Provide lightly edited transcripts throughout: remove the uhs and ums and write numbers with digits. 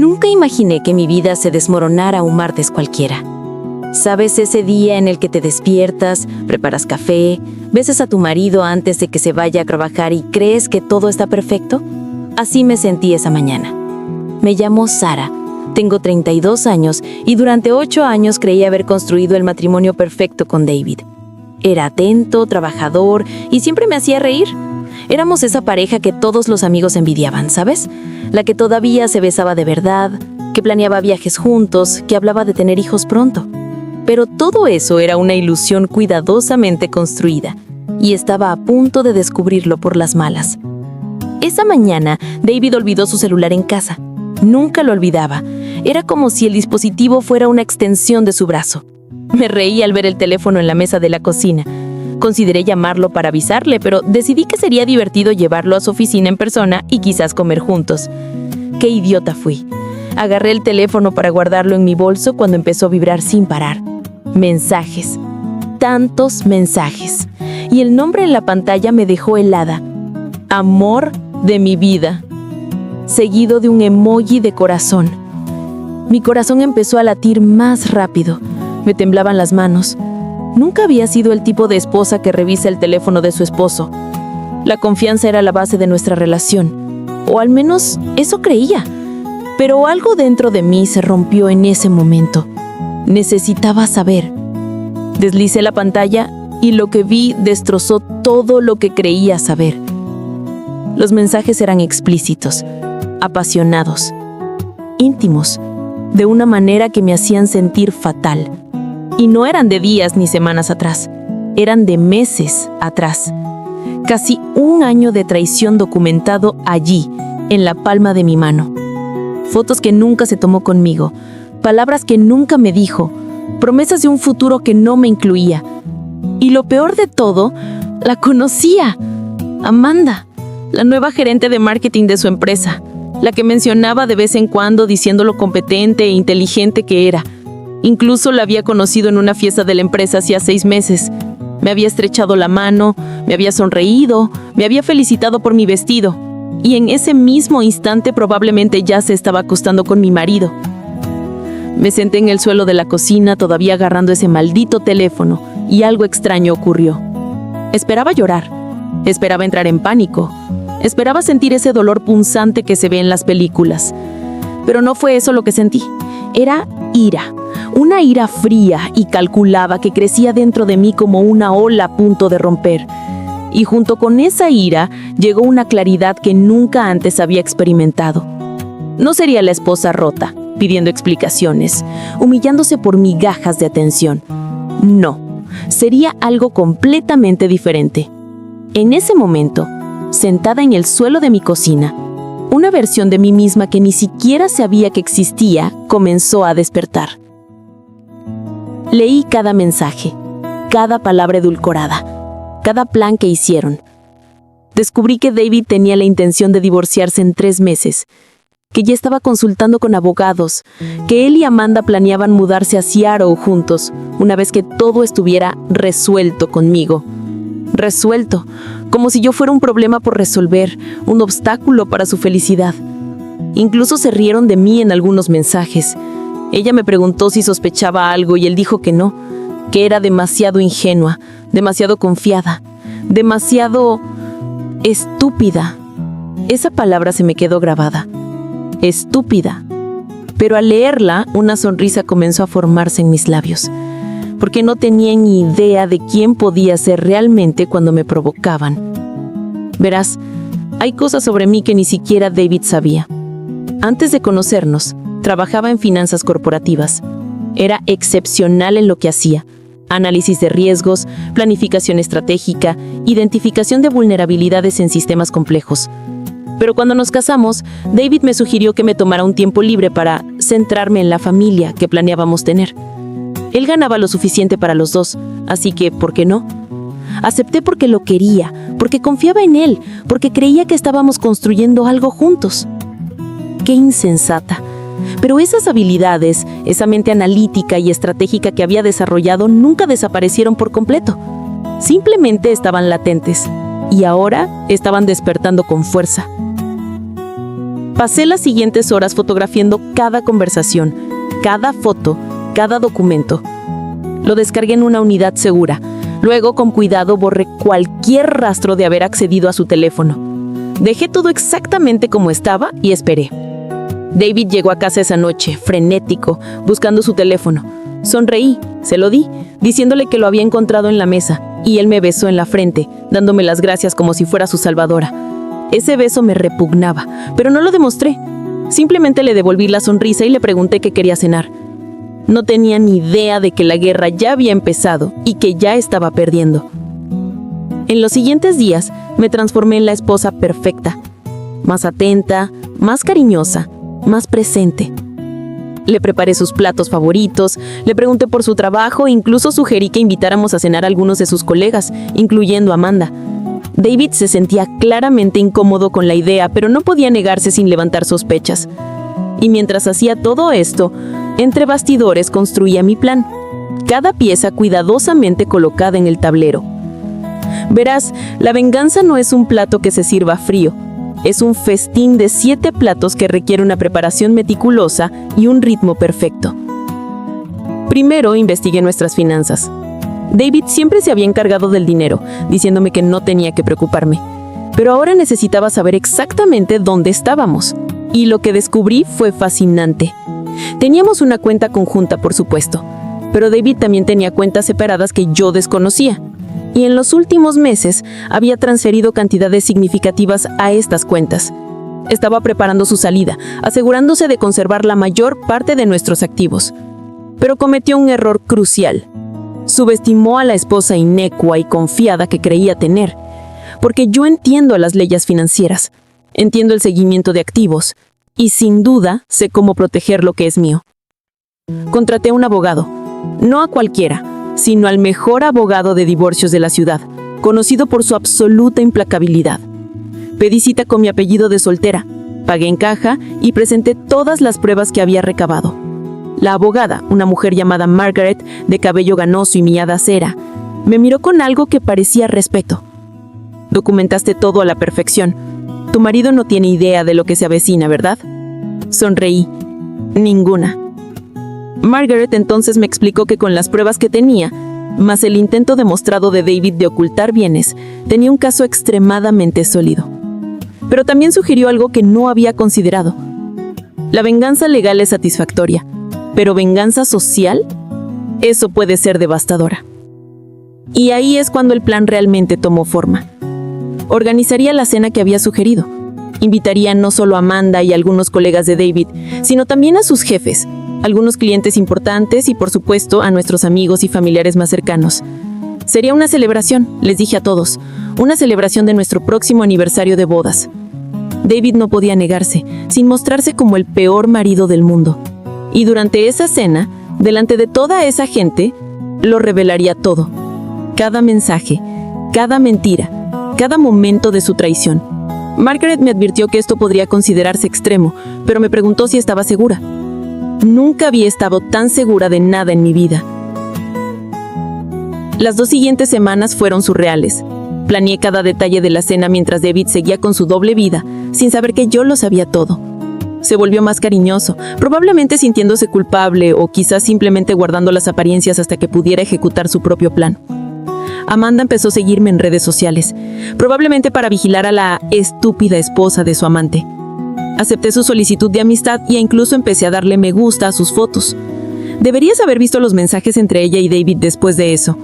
Nunca imaginé que mi vida se desmoronara un martes cualquiera. ¿Sabes ese día en el que te despiertas, preparas café, besas a tu marido antes de que se vaya a trabajar y crees que todo está perfecto? Así me sentí esa mañana. Me llamo Sara, tengo 32 años y durante 8 años creí haber construido el matrimonio perfecto con David. Era atento, trabajador y siempre me hacía reír. Éramos esa pareja que todos los amigos envidiaban, ¿sabes? La que todavía se besaba de verdad, que planeaba viajes juntos, que hablaba de tener hijos pronto. Pero todo eso era una ilusión cuidadosamente construida, y estaba a punto de descubrirlo por las malas. Esa mañana, David olvidó su celular en casa. Nunca lo olvidaba. Era como si el dispositivo fuera una extensión de su brazo. Me reí al ver el teléfono en la mesa de la cocina. Consideré llamarlo para avisarle, pero decidí que sería divertido llevarlo a su oficina en persona y quizás comer juntos. ¡Qué idiota fui! Agarré el teléfono para guardarlo en mi bolso cuando empezó a vibrar sin parar. Mensajes. Tantos mensajes. Y el nombre en la pantalla me dejó helada. Amor de mi vida. Seguido de un emoji de corazón. Mi corazón empezó a latir más rápido. Me temblaban las manos. Nunca había sido el tipo de esposa que revisa el teléfono de su esposo. La confianza era la base de nuestra relación. O al menos eso creía. Pero algo dentro de mí se rompió en ese momento. Necesitaba saber. Deslicé la pantalla y lo que vi destrozó todo lo que creía saber. Los mensajes eran explícitos, apasionados, íntimos, de una manera que me hacían sentir fatal. Y no eran de días ni semanas atrás, eran de meses atrás. Casi un año de traición documentado allí, en la palma de mi mano. Fotos que nunca se tomó conmigo, palabras que nunca me dijo, promesas de un futuro que no me incluía. Y lo peor de todo, la conocía. Amanda, la nueva gerente de marketing de su empresa, la que mencionaba de vez en cuando diciendo lo competente e inteligente que era. Incluso la había conocido en una fiesta de la empresa hacía 6 meses. Me había estrechado la mano, me había sonreído, me había felicitado por mi vestido. Y en ese mismo instante probablemente ya se estaba acostando con mi marido. Me senté en el suelo de la cocina, todavía agarrando ese maldito teléfono, y algo extraño ocurrió. Esperaba llorar, esperaba entrar en pánico, esperaba sentir ese dolor punzante que se ve en las películas. Pero no fue eso lo que sentí. Era ira. Una ira fría y calculada que crecía dentro de mí como una ola a punto de romper. Y junto con esa ira llegó una claridad que nunca antes había experimentado. No sería la esposa rota, pidiendo explicaciones, humillándose por migajas de atención. No, sería algo completamente diferente. En ese momento, sentada en el suelo de mi cocina, una versión de mí misma que ni siquiera sabía que existía comenzó a despertar. Leí cada mensaje, cada palabra edulcorada, cada plan que hicieron. Descubrí que David tenía la intención de divorciarse en 3 meses, que ya estaba consultando con abogados, que él y Amanda planeaban mudarse a Seattle juntos, una vez que todo estuviera resuelto conmigo. Resuelto, como si yo fuera un problema por resolver, un obstáculo para su felicidad. Incluso se rieron de mí en algunos mensajes. Ella me preguntó si sospechaba algo y él dijo que no, que era demasiado ingenua, demasiado confiada, demasiado estúpida. Esa palabra se me quedó grabada. Estúpida. Pero al leerla, una sonrisa comenzó a formarse en mis labios, porque no tenía ni idea de quién podía ser realmente cuando me provocaban. Verás, hay cosas sobre mí que ni siquiera David sabía. Antes de conocernos, trabajaba en finanzas corporativas. Era excepcional en lo que hacía. Análisis de riesgos, planificación estratégica, identificación de vulnerabilidades en sistemas complejos. Pero cuando nos casamos, David me sugirió que me tomara un tiempo libre para centrarme en la familia que planeábamos tener. Él ganaba lo suficiente para los dos, así que, ¿por qué no? Acepté porque lo quería, porque confiaba en él, porque creía que estábamos construyendo algo juntos. ¡Qué insensata! Pero esas habilidades, esa mente analítica y estratégica que había desarrollado nunca desaparecieron por completo. Simplemente estaban latentes y ahora estaban despertando con fuerza. Pasé las siguientes horas fotografiando cada conversación, cada foto, cada documento. Lo descargué en una unidad segura. Luego, con cuidado, borré cualquier rastro de haber accedido a su teléfono. Dejé todo exactamente como estaba y esperé. David llegó a casa esa noche, frenético, buscando su teléfono. Sonreí, se lo di, diciéndole que lo había encontrado en la mesa, y él me besó en la frente, dándome las gracias como si fuera su salvadora. Ese beso me repugnaba, pero no lo demostré. Simplemente le devolví la sonrisa y le pregunté qué quería cenar. No tenía ni idea de que la guerra ya había empezado y que ya estaba perdiendo. En los siguientes días me transformé en la esposa perfecta, más atenta, más cariñosa, más presente. Le preparé sus platos favoritos, le pregunté por su trabajo e incluso sugerí que invitáramos a cenar a algunos de sus colegas, incluyendo a Amanda. David se sentía claramente incómodo con la idea, pero no podía negarse sin levantar sospechas. Y mientras hacía todo esto, entre bastidores construía mi plan, cada pieza cuidadosamente colocada en el tablero. Verás, la venganza no es un plato que se sirva frío. Es un festín de 7 platos que requiere una preparación meticulosa y un ritmo perfecto. Primero, investigué nuestras finanzas. David siempre se había encargado del dinero, diciéndome que no tenía que preocuparme. Pero ahora necesitaba saber exactamente dónde estábamos. Y lo que descubrí fue fascinante. Teníamos una cuenta conjunta, por supuesto, pero David también tenía cuentas separadas que yo desconocía. Y en los últimos meses había transferido cantidades significativas a estas cuentas. Estaba preparando su salida, asegurándose de conservar la mayor parte de nuestros activos. Pero cometió un error crucial. Subestimó a la esposa inecua y confiada que creía tener. Porque yo entiendo las leyes financieras, entiendo el seguimiento de activos, y sin duda sé cómo proteger lo que es mío. Contraté a un abogado, no a cualquiera, sino al mejor abogado de divorcios de la ciudad, conocido por su absoluta implacabilidad. Pedí cita con mi apellido de soltera, pagué en caja y presenté todas las pruebas que había recabado. La abogada, una mujer llamada Margaret, de cabello ganoso y mirada acera, me miró con algo que parecía respeto. Documentaste todo a la perfección. Tu marido no tiene idea de lo que se avecina, ¿verdad? Sonreí. Ninguna. Margaret entonces me explicó que con las pruebas que tenía, más el intento demostrado de David de ocultar bienes, tenía un caso extremadamente sólido. Pero también sugirió algo que no había considerado. La venganza legal es satisfactoria, pero venganza social, eso puede ser devastadora. Y ahí es cuando el plan realmente tomó forma. Organizaría la cena que había sugerido. Invitaría no solo a Amanda y algunos colegas de David, sino también a sus jefes, algunos clientes importantes y, por supuesto, a nuestros amigos y familiares más cercanos. Sería una celebración, les dije a todos, una celebración de nuestro próximo aniversario de bodas. David no podía negarse, sin mostrarse como el peor marido del mundo. Y durante esa cena, delante de toda esa gente, lo revelaría todo. Cada mensaje, cada mentira, cada momento de su traición. Margaret me advirtió que esto podría considerarse extremo, pero me preguntó si estaba segura. Nunca había estado tan segura de nada en mi vida. Las 2 siguientes semanas fueron surreales. Planeé cada detalle de la cena mientras David seguía con su doble vida, sin saber que yo lo sabía todo. Se volvió más cariñoso, probablemente sintiéndose culpable o quizás simplemente guardando las apariencias hasta que pudiera ejecutar su propio plan. Amanda empezó a seguirme en redes sociales, probablemente para vigilar a la estúpida esposa de su amante. Acepté su solicitud de amistad e incluso empecé a darle me gusta a sus fotos. Deberías haber visto los mensajes entre ella y David después de eso.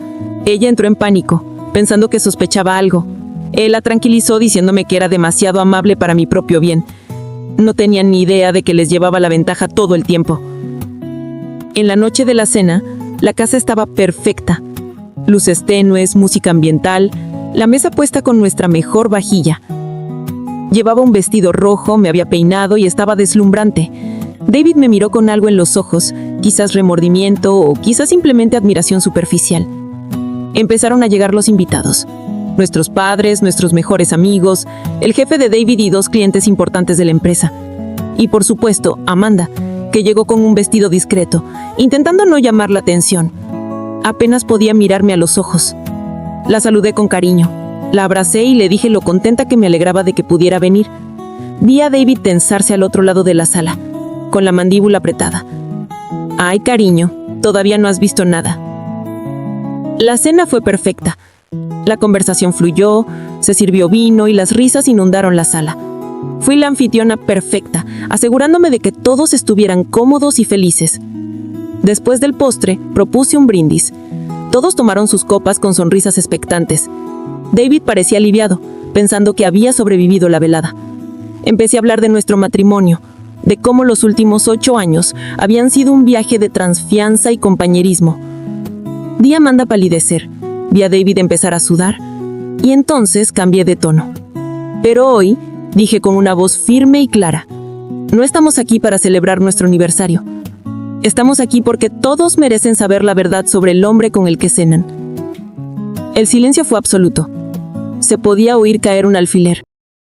Ella entró en pánico, pensando que sospechaba algo. Él la tranquilizó diciéndome que era demasiado amable para mi propio bien. No tenían ni idea de que les llevaba la ventaja todo el tiempo. En la noche de la cena, la casa estaba perfecta. Luces tenues, música ambiental, la mesa puesta con nuestra mejor vajilla. Llevaba un vestido rojo, me había peinado y estaba deslumbrante. David me miró con algo en los ojos, quizás remordimiento o quizás simplemente admiración superficial. Empezaron a llegar los invitados. Nuestros padres, nuestros mejores amigos, el jefe de David y 2 clientes importantes de la empresa. Y por supuesto, Amanda, que llegó con un vestido discreto, intentando no llamar la atención. Apenas podía mirarme a los ojos. La saludé con cariño. La abracé y le dije lo contenta que me alegraba de que pudiera venir. Vi a David tensarse al otro lado de la sala, con la mandíbula apretada. Ay, cariño, todavía no has visto nada. La cena fue perfecta. La conversación fluyó, se sirvió vino y las risas inundaron la sala. Fui la anfitriona perfecta, asegurándome de que todos estuvieran cómodos y felices. Después del postre, propuse un brindis. Todos tomaron sus copas con sonrisas expectantes. David parecía aliviado, pensando que había sobrevivido la velada. Empecé a hablar de nuestro matrimonio, de cómo los últimos 8 años habían sido un viaje de transfianza y compañerismo. Vi a Amanda palidecer, vi a David empezar a sudar, y entonces cambié de tono. Pero hoy, dije con una voz firme y clara, no estamos aquí para celebrar nuestro aniversario. Estamos aquí porque todos merecen saber la verdad sobre el hombre con el que cenan. El silencio fue absoluto. Se podía oír caer un alfiler.